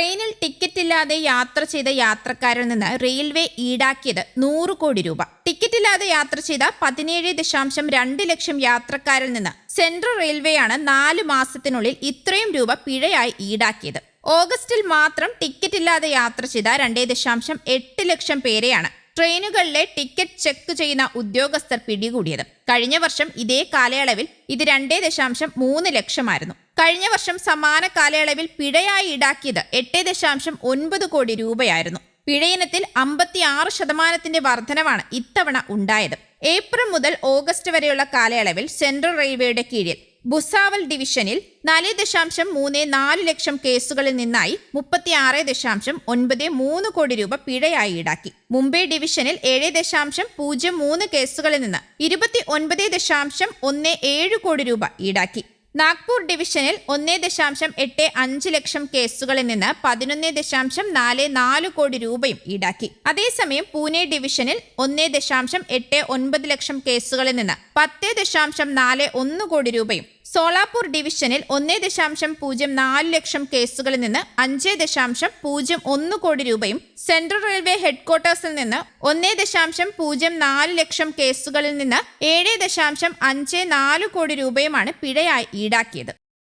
ട്രെയിനിൽ ടിക്കറ്റില്ലാതെ യാത്ര ചെയ്ത യാത്രക്കാരിൽ നിന്ന് റെയിൽവേ ഈടാക്കിയത് 100 കോടി രൂപ. ടിക്കറ്റില്ലാതെ യാത്ര ചെയ്ത 17.2 ലക്ഷം യാത്രക്കാരിൽ നിന്ന് സെൻട്രൽ റെയിൽവേയാണ് 4 മാസത്തിനുള്ളിൽ ഇത്രയും രൂപ പിഴയായി ഈടാക്കിയത്. ഓഗസ്റ്റിൽ മാത്രം ടിക്കറ്റില്ലാതെ യാത്ര ചെയ്ത 2.8 ലക്ഷം പേരെയാണ് ട്രെയിനുകളിലെ ടിക്കറ്റ് ചെക്ക് ചെയ്യുന്ന ഉദ്യോഗസ്ഥർ പിടികൂടിയത്. കഴിഞ്ഞ വർഷം ഇതേ കാലയളവിൽ ഇത് 2.3 ലക്ഷമായിരുന്നു. കഴിഞ്ഞ വർഷം സമാന കാലയളവിൽ പിഴയായി ഈടാക്കിയത് 8.9 കോടി രൂപയായിരുന്നു. പിഴയിനത്തിൽ 56% വർധനവാണ് ഇത്തവണ ഉണ്ടായത്. ഏപ്രിൽ മുതൽ ഓഗസ്റ്റ് വരെയുള്ള കാലയളവിൽ സെൻട്രൽ റെയിൽവേയുടെ കീഴിൽ ഭുസാവൽ ഡിവിഷനിൽ 4.34 ലക്ഷം കേസുകളിൽ നിന്നായി 36.93 കോടി രൂപ പിഴയായി ഈടാക്കി. മുംബൈ ഡിവിഷനിൽ 7.03 കേസുകളിൽ നിന്ന് 29.17 കോടി രൂപ ഈടാക്കി. നാഗ്പൂർ ഡിവിഷനിൽ 1.85 ലക്ഷം കേസുകളിൽ നിന്ന് 11.44 കോടി രൂപയും ഈടാക്കി. അതേസമയം പൂനെ ഡിവിഷനിൽ 1.89 ലക്ഷം കേസുകളിൽ നിന്ന് 10.41 കോടി രൂപയും, സോളാപൂർ ഡിവിഷനിൽ 1.04 ലക്ഷം കേസുകളിൽ നിന്ന് 5.01 കോടി രൂപയും, സെൻട്രൽ റെയിൽവേ ഹെഡ്ക്വാർട്ടേഴ്സിൽ നിന്ന് 1.04 ലക്ഷം കേസുകളിൽ നിന്ന് 7.54 കോടി രൂപയുമാണ് പിഴയായി ഈടാക്കിയത്.